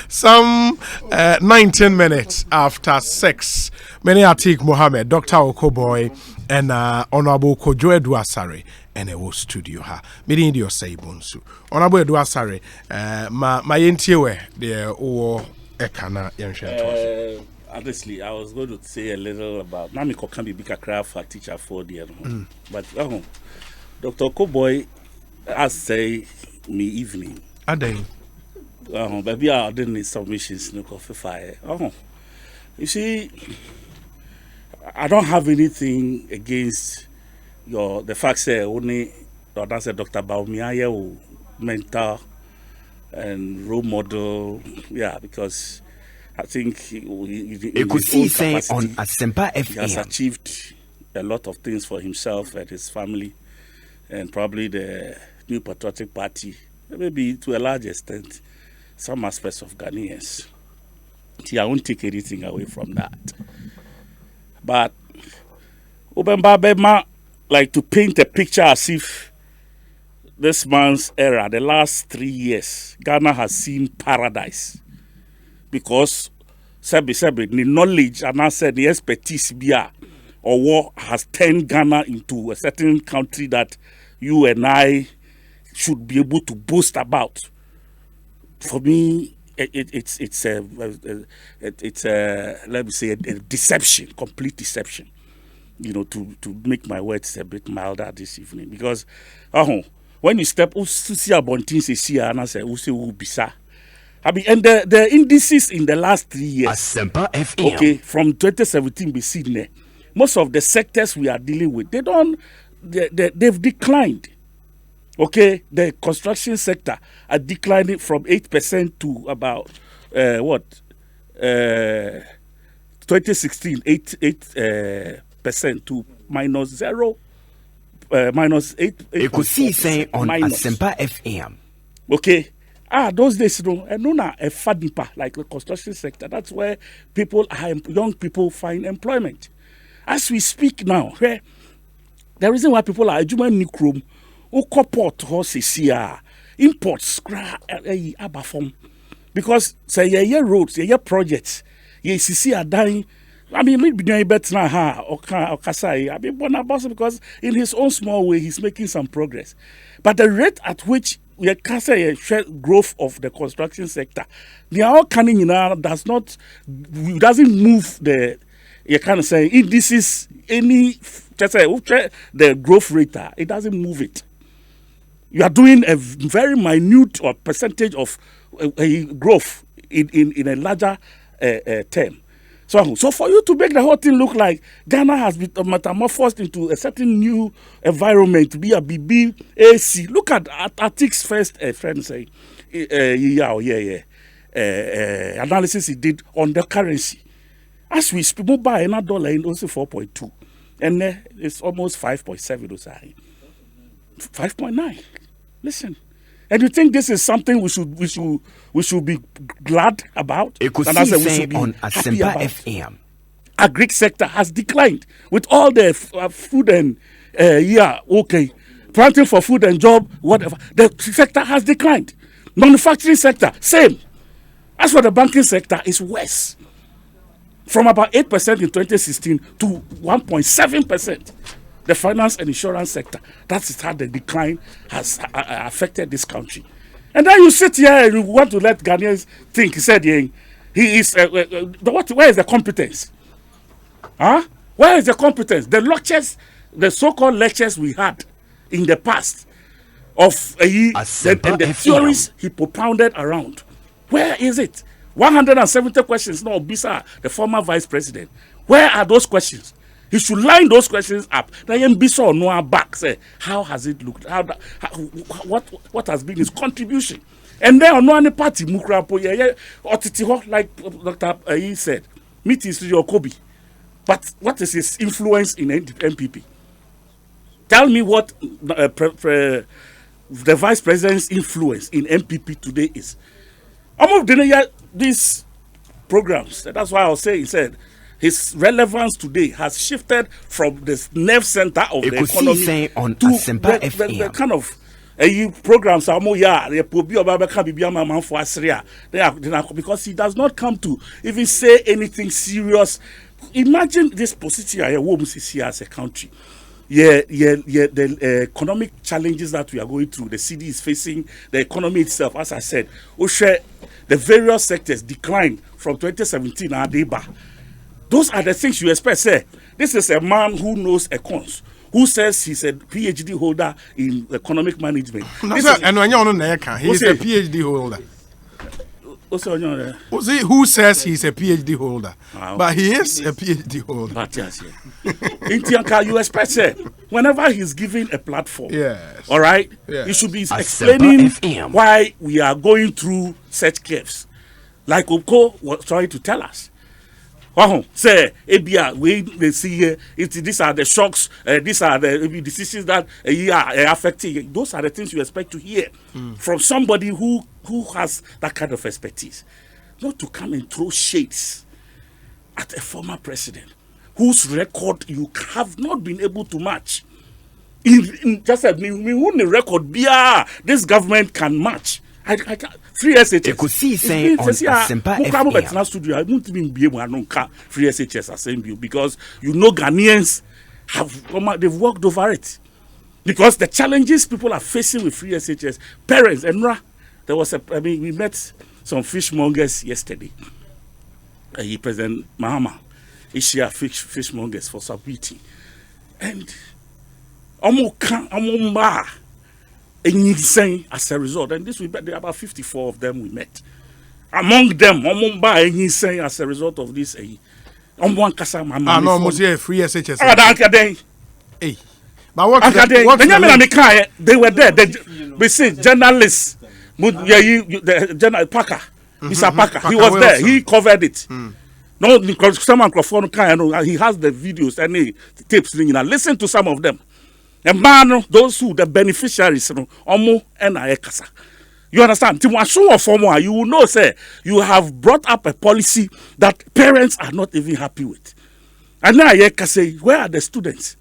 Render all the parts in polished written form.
Some 19 minutes after 6. Many Atik Mohammed, Dr. Okoboy, and Honorable Kojo Edu Asare, and a studio. Meeting your say, Bonsu. Honorable Edu Asare, my entiewe, the O Ekana Yanshan. Honestly, I was going to say a little about Nami Kokambi Bika Craft for teacher for the but Dr. Okoboy has say me evening. Ade. Baby, I didn't need submissions no coffee fire. You see, I don't have anything against the fact that only that's a Dr. Baumiaye mentor and role model. Yeah, because I think Ekosiisen on Asempa FM. He has achieved a lot of things for himself and his family, and probably the New Patriotic Party, maybe to a large extent, some aspects of Ghanaians. I won't take anything away from that. But Obemba Bema like to paint a picture as if this man's era, the last 3 years, Ghana has seen paradise. Because the knowledge and I said the expertise or war has turned Ghana into a certain country that you and I should be able to boast about. For me, it's a let me say a deception, complete deception. You know, to make my words a bit milder this evening, because when you step to see about things you see and I say bisa. I mean, and the indices in the last 3 years, Asempa FM. Okay, from 2017 BC, most of the sectors we are dealing with, they've declined. Okay, the construction sector are declining from 8% to about 2016, 8% to minus 0, minus 8. Ekosiisen on Asempa FM. Okay. Those days, and no, a fadipa like the construction sector. That's where young people find employment. As we speak now, the reason why people are Juman Nikrum, port horses here, imports, abafom, because say yeah roads, yeah projects, yeah CC are dying. I mean, maybe doing better now, or Kasai. I mean, because in his own small way, he's making some progress. But the rate at which we can say a growth of the construction sector, they are all coming doesn't move the. You can't say if this is any just say the growth rate, it doesn't move it. You are doing a very minute or percentage of growth in a larger term. So for you to make the whole thing look like Ghana has been metamorphosed into a certain new environment, to be a BBAC. Look at Atik's first friend say, analysis he did on the currency. As we speak, we buy another dollar in also 4.2, and it's almost 5.7 or something. 5.9. Listen. And you think this is something we should be glad about? Ekosiisen on Asempa FM. Our Greek sector has declined with all the food and planting for food and job, whatever. The sector has declined. Manufacturing sector, same. As for the banking sector, it's worse. From about 8% in 2016 to 1.7%. The finance and insurance sector, that's how the decline has affected this country. And then you sit here and you want to let Ghanaians think. He said, he is, where is the competence? Where is the competence? The lectures, the so-called lectures we had in the past of the theories he propounded around. Where is it? 170 questions. No, Bisa, the former vice president. Where are those questions? He should line those questions up. Then Biso Noah back say, how has it looked? What has been his contribution? And then on one party, Mukrapo, like Dr. He said, meet his Kobe. But what is his influence in MPP? Tell me what the vice president's influence in MPP today is. I'm of these programs. That's why I'll say, he said, his relevance today has shifted from the nerve center of the economy on to the kind of programs are more because he does not come to even say anything serious. Imagine this position I see as a country. The economic challenges that we are going through, the city is facing, the economy itself, as I said, the various sectors declined from 2017 and Adeba. Those are the things you expect. Say, this is a man who knows econs, who says he's a PhD holder in economic management. He's a PhD holder. Who says he's a PhD holder? But he is a PhD holder. But yes, in Tianka, you expect, say, whenever he's giving a platform, yes, all right, he should be explaining why we are going through such caves, like Oko was trying to tell us. Say, we see here, these are the shocks, these are the decisions that are affecting. Those are the things you expect to hear from somebody who has that kind of expertise. Not to come and throw shades at a former president whose record you have not been able to match. In just a record, this government can match. I can't. Free SHS. Ekosiisen on Asempa FM. Studio. I won't even be able to free SHS assembly because Ghanaians they've worked over it. Because the challenges people are facing with free SHS, parents, and we met some fishmongers yesterday. President Mahama, he shared fishmongers for Sabiti. And as a result, and this we met, there are about 54 of them we met. Among them, as a result of this, free SHS. Hey, but what they were there. We see journalists, the Parker, Mr. Parker, he was there. He covered it. No, because some microphone he has the videos and the tapes. Listen to some of them. The man, those who the beneficiaries, Omo and Ayekasa. You understand? You will know, say, you have brought up a policy that parents are not even happy with. And now Ayekasa, where are the students?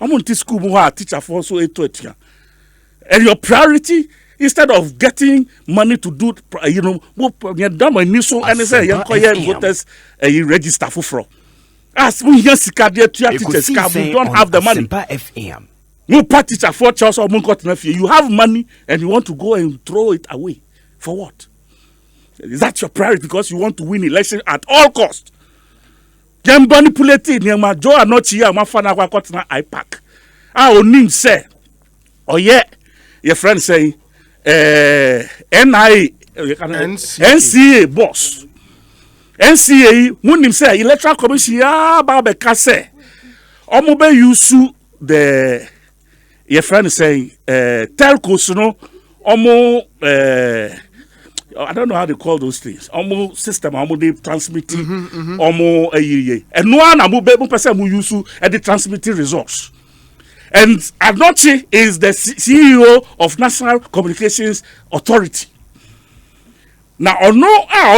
I'm on this school, teacher for so and your priority, instead of getting money to do, initial and say, voters register for fraud. As we hear teachers, we don't have the money. No teacher for Charles or you have money and you want to go and throw it away. For what? Is that your priority because you want to win election at all cost? Can manipulate it. Joe are not here. My father got an IPAC. I only say, oh yeah, your friend say, NCA boss. NCA, when him say electoral commission, Babeka say, Omobe yusu the. Your friend is saying, telcos, I don't know how they call those things. System, they transmitting, and no one person who use the transmitting results. And Anochi is the CEO of National Communications Authority. Now,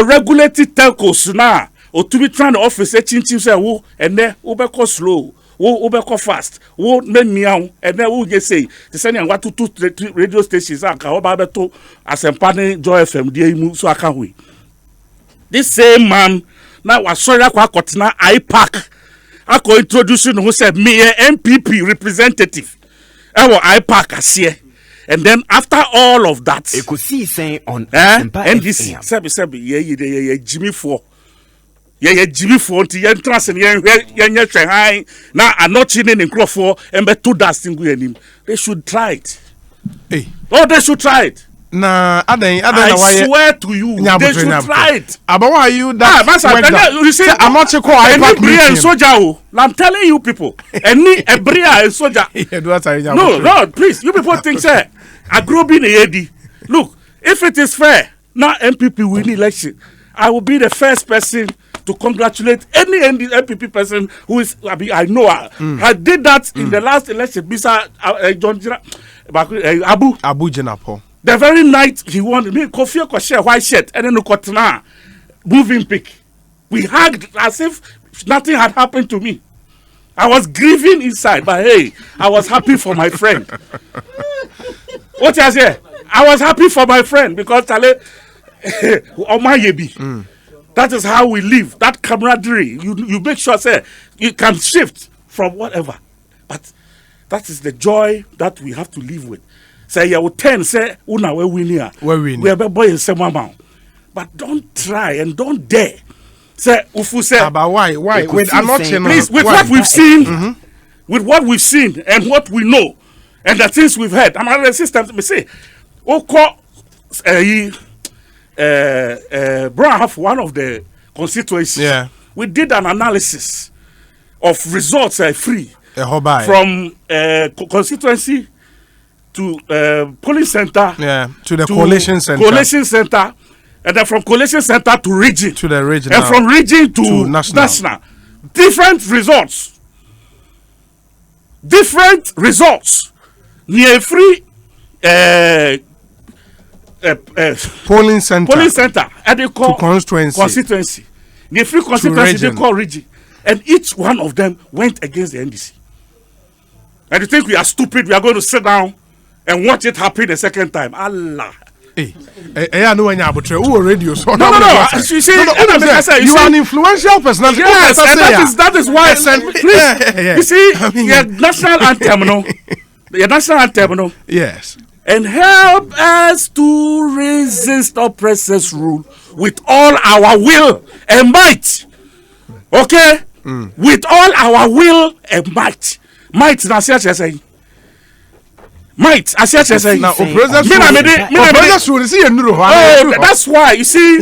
regulated telcos now, or to be trying to office, say, and then Ubeko slow. Go fast. And then we just say the sending what two radio stations are to as a partner Joy FM so I can't wait. This same man now was sorry IPAC. I could introduce who said me MPP representative. IPAC as here. And then after all of that, Ekosiisen on NDC Jimmy for. Jimmy Fonti, entrance and high. Now I'm not chilling in Crawford and be two dusting with him. They should try it. Hey. Oh, they should try it. I swear to you, they should try it. But why are you that? You see, I'm not soldier. I'm telling you people, any a soldier. No, please, you people think say I grew up in a Look, if it is fair, now MPP win election, I will be the first person to congratulate any MPP person who is, I know her. I did that in the last election. Mr. Abu Jenapo. The very night he won, me Kofi Okoshe white shirt and then Okotana moving pic. We hugged as if nothing had happened to me. I was grieving inside, but hey, I was happy for my friend. What I say? I was happy for my friend because Tale that is how we live. That camaraderie. You make sure say you can shift from whatever. But that is the joy that we have to live with. Say you will 10 say una we win here. We are boy in some amount. But don't try and don't dare. Say Ufu say but why? With I'm not saying please with what we've seen, with what we've seen and what we know and the things we've heard. I'm a resistant me say Oko Brown have one of the constituencies. Yeah. We did an analysis of results free from constituency to polling center. Yeah. To the coalition center. Coalition center. And then from coalition center to region. To the region. And from region to national. Different results. Near free polling center. And they call constituency. Near free constituency they call region. And each one of them went against the NDC. And you think we are stupid? We are going to sit down and watch it happen a second time? Allah. I know when you are radio. So no. You see, you are an influential personality. Yes, and that is why. Please, you see, your national anthem, Your national anthem, Yes. And help us to resist oppressors' rule with all our will and might. Okay, with all our will and might. Might, na say say. Might, I say. Now, that's why you see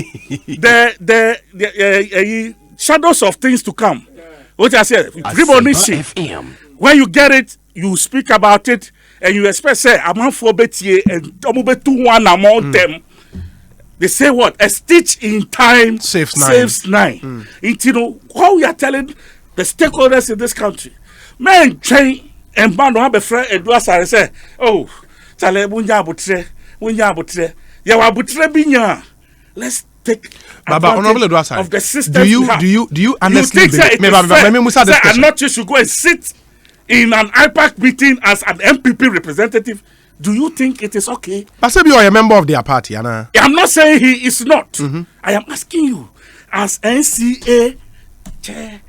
the shadows of things to come. What I said, when you get it, you speak about it, and you expect say among 4 betier and 2 among them. They say what? A stitch in time saves 9. You know how we are telling the stakeholders in this country, man, train. And man have a friend Edward say, oh, Tale Bunya Butre. Ya Butre Binya. Let's take advantage of the system. Do you honestly believe? I'm not just to go and sit in an IPAC meeting as an MPP representative. Do you think it is okay? But you are a member of their party, Anna. I'm not saying he is not. I am asking you, as NCA chair,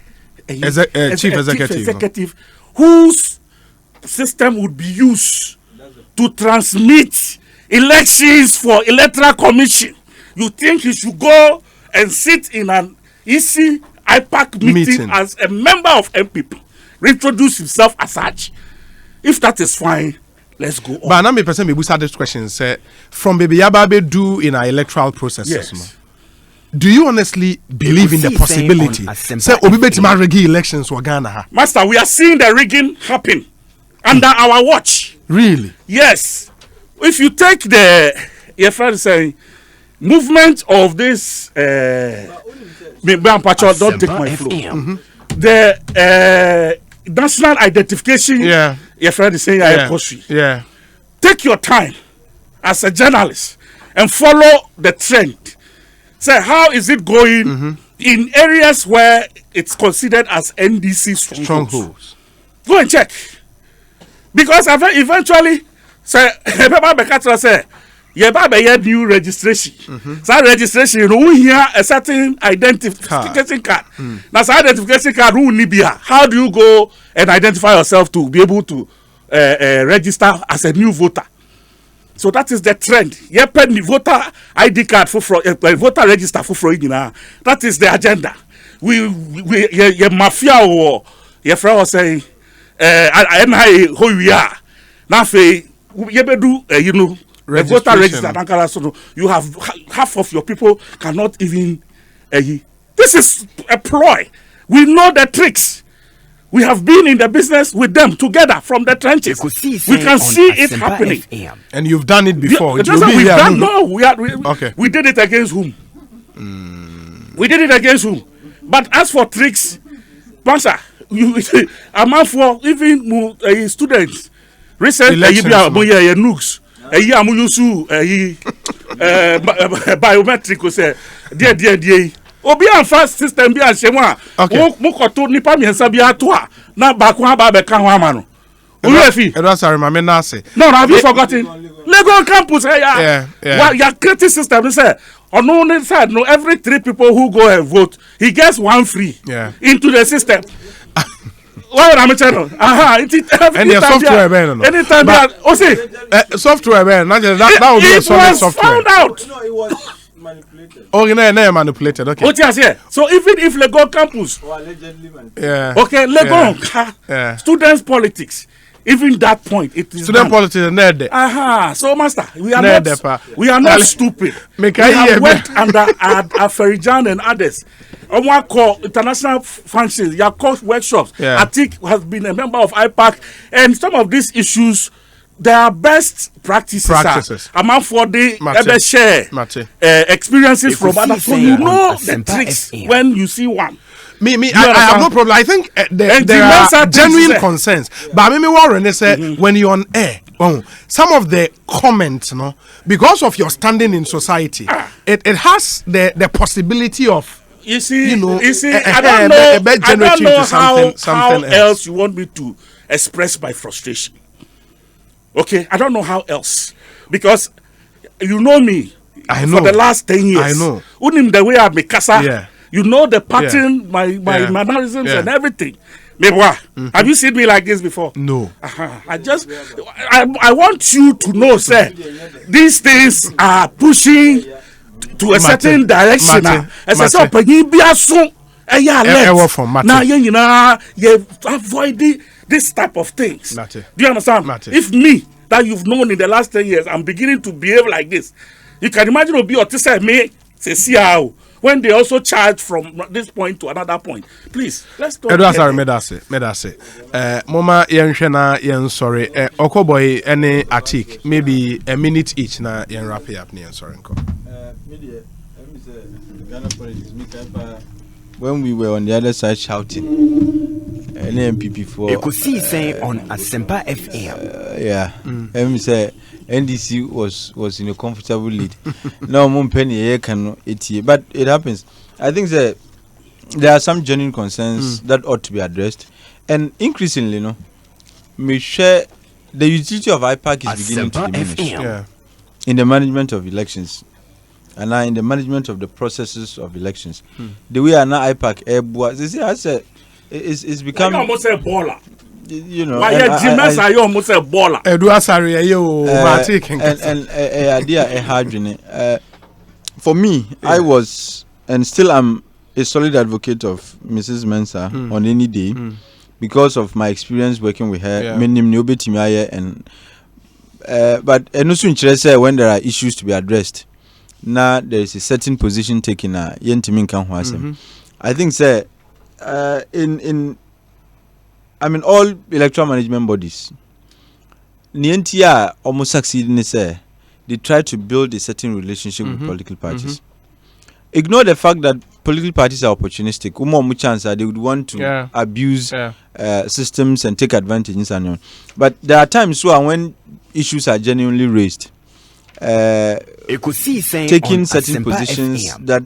chief executive, whose system would be used to transmit elections for electoral commission. You think he should go and sit in an EC IPAC meeting as a member of MPP, reintroduce himself as such? If that is fine, let's go on. But now me person me start this question say from baby yababe do in our electoral processes. Yes. Do you honestly believe in the possibility? Say obibeti rigging elections for Ghana. Master, we are seeing the rigging happen under our watch. Really? Yes. If you take the your friend saying movement of this don't take my flow. The national identification, your friend is saying yeah. Take your time as a journalist and follow the trend. Say how is it going in areas where it's considered as NDC strongholds. Go and check. Because eventually, say, say, you new registration. So registration, you hear a certain identification card. Now, so identification card, how do you go and identify yourself to be able to register as a new voter? So that is the trend. Voter ID card for voter register for that is the agenda. We mafia or your friend was saying. Who we are now, the voter register. You have half of your people cannot even. This is a ploy. We know the tricks. We have been in the business with them together from the trenches. We can see it happening. And you've done it before. We did it against whom? We did it against whom? But as for tricks, Pastor. I'm for even students. Recently, nukes. Biometric say, dear. Obi and fast system be a shema. Mukoto nipa miensa bi atoa na bakwa ba be ka ho amano. Urefi. Sorry, my nase. No, have you forgotten? Lego campus, well, your creative system is on one side, no, every 3 people who go and vote, he gets 1 free into the system. Well, I'm a channel. And your software, man. Anytime, software, man. That would be a solid software. Found out. No, it was manipulated. Oh, manipulated. Okay. What you say? So even if Lego campus, Allegedly manipulated. okay, Lego students politics. Even that point, it is student politics. So, master, we are not stupid. We have worked under Aferijan and others. On one call international functions, your course workshops. Atik has been a member of IPAC, and some of these issues, they are best practices. Among for the share experiences from others, so you know the tricks when you see one. I have no problem. I think there are genuine concerns. But I mean, Warren said when you're on air, some of the comments, because of your standing in society, it has the possibility of. You see, I don't know how else you want me to express my frustration. Okay, I don't know how else, because you know me. I know for the last 10 years. I know. The way I make casa. You know the pattern, my mannerisms and everything. Have you seen me like this before? No. I want you to know, sir, these things are pushing to a certain direction. As I said, you avoid this type of things. Do you understand? If me, that you've known in the last 10 years, I'm beginning to behave like this, you can imagine it'll be autistic me, say, see how. When they also charge from this point to another point. Please, let's talk. Medase. Mama Yenshena Yen sorry. Okoboy any Atik. Maybe a minute each na yen wrap up ni sorry. When we were on the other side shouting, any MPP for Ekosiisen on Asempa FM. Let me say NDC was in a comfortable lead. Now Mumpenny can it, but it happens. I think that there are some genuine concerns that ought to be addressed, and increasingly, we share the utility of IPAC is beginning to diminish in the management of elections, and now in the management of the processes of elections. The way are now IPAC it's become almost a baller. You know, why are almost a baller? For me, I was and still am a solid advocate of Mrs. Mensah on any day because of my experience working with her. And but also interested when there are issues to be addressed. Now there is a certain position taken. I think, sir, all electoral management bodies, almost succeeding, they try to build a certain relationship with political parties. Ignore the fact that political parties are opportunistic. They would want to abuse systems and take advantage and so on. But there are times when issues are genuinely raised, taking certain positions that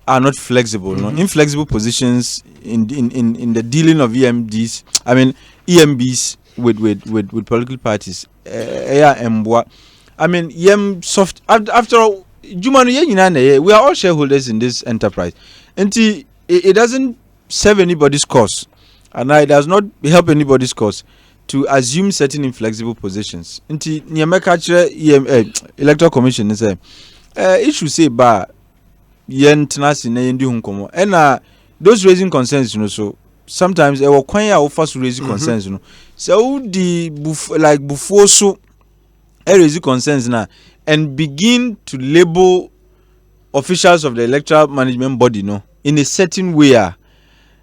are not flexible, inflexible positions in the dealing of EMBs with political parties. Soft after all, we are all shareholders in this enterprise, and it doesn't serve anybody's cause, and it does not help anybody's cause to assume certain inflexible positions. Electoral Commission is it should say and those raising concerns, so sometimes they will first raising concerns, so the before so raising concerns now and begin to label officials of the electoral management body in a certain way.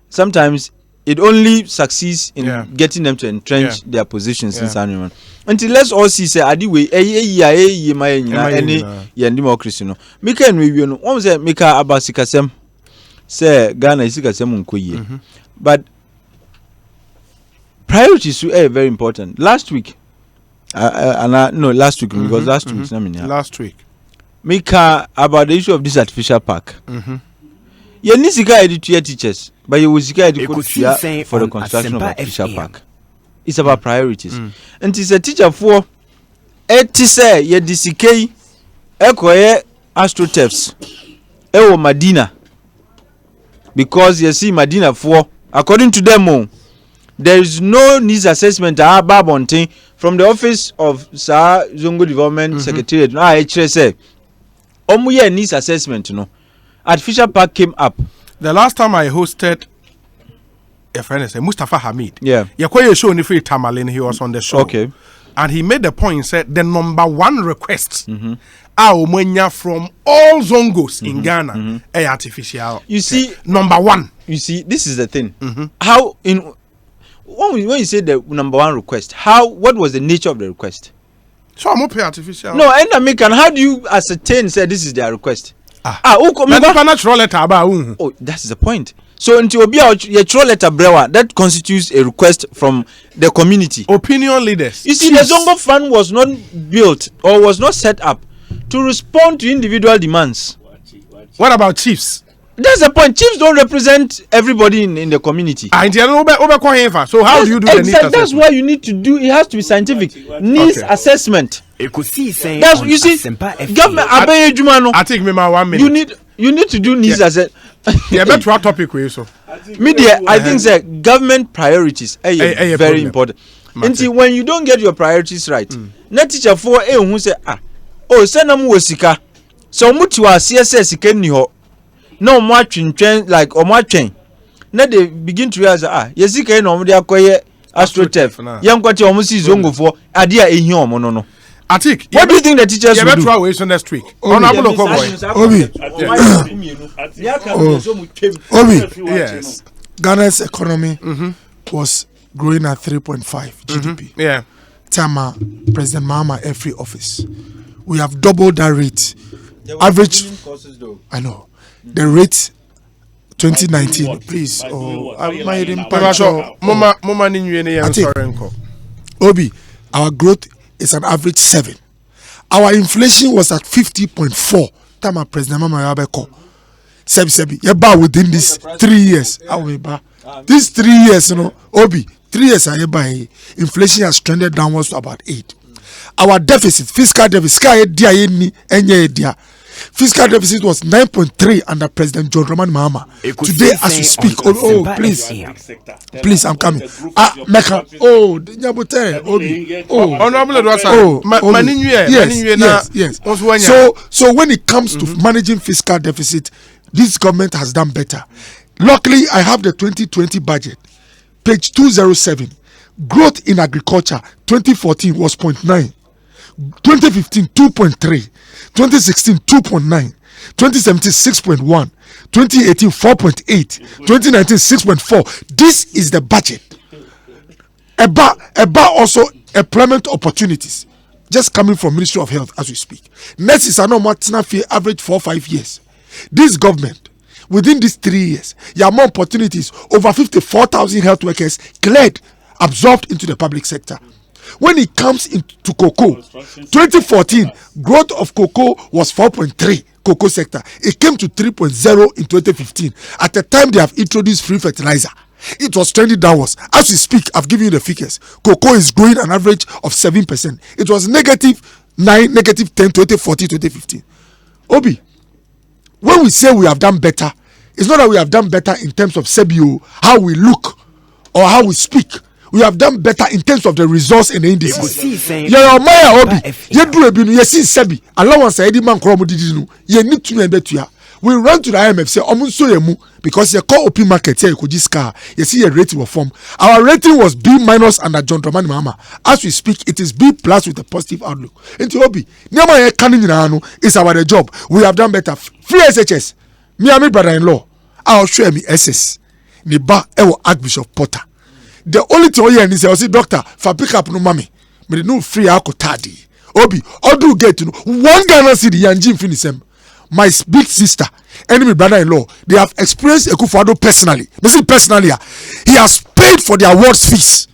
Sometimes it only succeeds in getting them to entrench their positions in San. Until let's all see say adiwe democracy Mika and we one say Mika abasikasem say Ghana isikasem nkoye. But priorities are very important. Last week last week because last week Mika about the issue of this artificial park. You need to educate teachers, but you will educate for the construction of artificial park. It's about priorities. And it's a teacher for eti say ye disikei ekoye astroturfs ewo Madina because you see Madina for according to them there is no needs assessment ababontin from the office of Sir Zongo Development Secretariat na say omuye needs assessment no artificial park came up. The last time I hosted a friend is Mustafa Hamid. Yeah. Yakoye show ni free Tamalin, he was on the show. Okay. And he made the point, said the number one request from all Zongos in Ghana artificial. You see, number one. You see, this is the thing. How in when you say the number one request, what was the nature of the request? So I'm up here artificial. No, and American, how do you ascertain say this is their request? Natural letter about oh, that's the point. So until your troll letter brewer, that constitutes a request from the community. Opinion leaders. You see, the Zongo Fund was not built or was not set up to respond to individual demands. What about chiefs? That's the point. Chiefs don't represent everybody in the community. So how do you do the needs assessment? That's why you need to do. It has to be scientific. Needs assessment. Ekosiisen. That's you see. Government Abe Jumano. I think me 1 minute. You need to do needs assessment. Yeah, better topic we so. Media, I think that government priorities are very important. Until when you don't get your priorities right, na teacher for who say send them sika. So much you are CSS can you no more train like or more train. Now they begin to realize yesika no they acquire astroturf. Young got your almost zongo for idea in here no. Atik, what do you think the teachers will do? Try ways next week. Obi, yes. Ghana's economy was growing at 3.5 GDP. Yeah. Tama, President Mahama every office. We have doubled that rate. Average. I know. The rate 2019, please. Obi, our growth is an average 7. Our inflation was at 50.4. Tama President Mama Yabeko. Sebi. Yeba within these 3 years. These 3 years, Obi, 3 years inflation has trended downwards to about 8. Our deficit, fiscal deficit, fiscal deficit was 9.3 under President John Dramani Mahama. Today, as we speak, please, I'm coming. Yes. So when it comes to managing fiscal deficit, this government has done better. Luckily, I have the 2020 budget, page 207. Growth in agriculture 2014 was 0.9. 2015 2.3, 2016 2.9, 2017 6.1, 2018 4.8, 2019 6.4. This is the budget. About also employment opportunities just coming from Ministry of Health as we speak. Nurses are not much average 4-5 years. This government within these 3 years, there are more opportunities. Over 54,000 health workers cleared, absorbed into the public sector. When it comes into cocoa, 2014 growth of cocoa was 4.3 cocoa sector. It came to 3.0 in 2015. At the time they have introduced free fertilizer, it was trending downwards. As we speak, I've given you the figures. Cocoa is growing an average of 7%. It was -9, -10, 2014, 2015. Obi, when we say we have done better, it's not that we have done better in terms of Sebio, how we look or how we speak. We have done better in terms of the results and the indices. We run to the IMF say because you call open market here you see a rating form. Our rating was B- under John Dramani Mahama. As we speak, it is B+ with a positive outlook. Into Obi, is our job. We have done better. Free SHS. Me and my brother-in-law. I'll show me SS. Niba Ewo Archbishop Potter. The only thing I say, doctor, for pick up no mommy. Me no free akotadi. Obi, all do get to know one Ghana city Yanjin finish him. My big sister, enemy brother-in-law, they have experienced Ekufado personally. He has paid for their awards fees.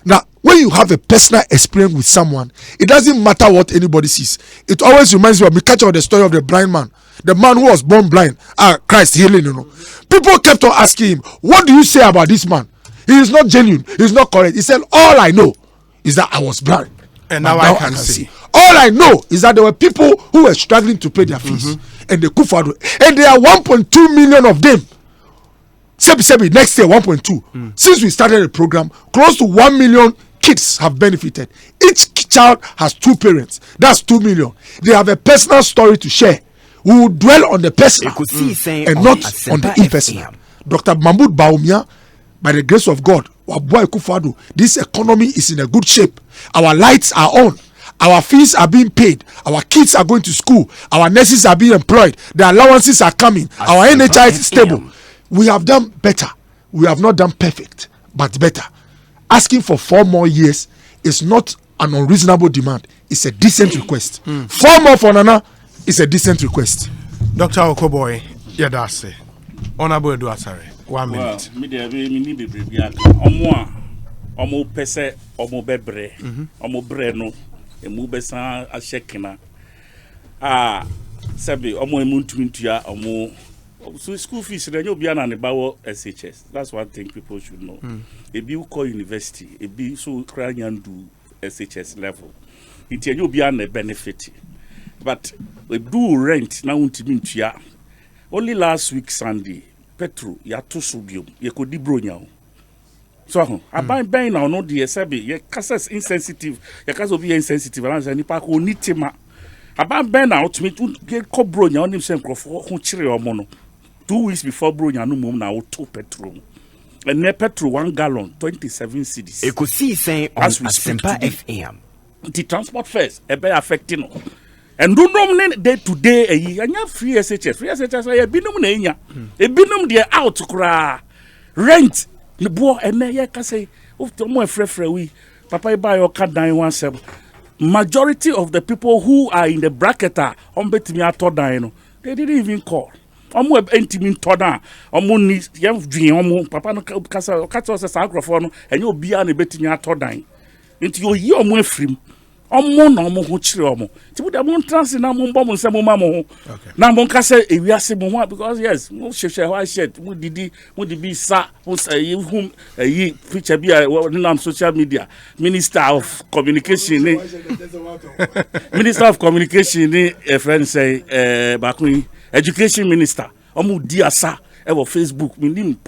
Now, when you have a personal experience with someone, it doesn't matter what anybody sees. It always reminds me of me catch up the story of the blind man, the man who was born blind. Christ healing, People kept on asking him, "What do you say about this man? He is not genuine. He is not correct." He said, "All I know is that I was blind, and now I can see. All I know is that there were people who were struggling to pay their fees, and they could afford it. And there are 1.2 million of them. Sebi, next year 1.2. Since we started the program, close to 1 million kids have benefited. Each child has 2 parents. That's 2 million. They have a personal story to share. We will dwell on the personal and not on the impersonal. Dr. Mahmoud Baumia, by the grace of God, this economy is in a good shape. Our lights are on. Our fees are being paid. Our kids are going to school. Our nurses are being employed. The allowances are coming. Our NHI is stable. We have done better. We have not done perfect, but better. Asking for 4 more years is not an unreasonable demand. It's a decent request. 4 more for Nana is a decent request. Dr. Okoboy, yeah, that's it. Honorable Edu Asare, 1 minute. Omo pese omo bebre omo bre no emu besa ashekina sabi omo emu ntumintua omo so school fees na obi ana ne bawo SHS. That's one thing people should know. Ebi uko university ebi so kra nyandu SHS level nti enye obi ana benefit, but we do rent na untimintua. Only last week Sunday petrol ya to subium ye kodi bronya. So aban now no the sabi ye kasa insensitive ye kasa be insensitive and nipa ko ni tema aban now to me get ko bronya onim sem krofo ho kire omo no 2 weeks before bronya no mum na auto petrol and ne petrol 1 gallon 27 cedis. Ekosiisen on Asempa FM. The transport fares e be affecting no and do no day to day anya free SHS e binum na enya e binum dey out kra rent the boy and ye can say we papa buy your card 917. Majority of the people who are in the bracket are betimi atodano. They didn't even call. Omo entimin todan. Omo ni yam dwin omo papa no kasa o sa agrofo no enye obi a na betimi atodan. Nti yo yi omo afrim. Omo na omo ho chire omo. Ti bu da mo transi na mo mbom nsem ma mo. Na mo kasa ewiase mo because yes, mo sheshe white shirt, mo dibi sa, mo say whom yi picture bi on social media, Minister of Communication Minister of Communication a friend say Bakun Education Minister. Omo di asa e wo Facebook, mi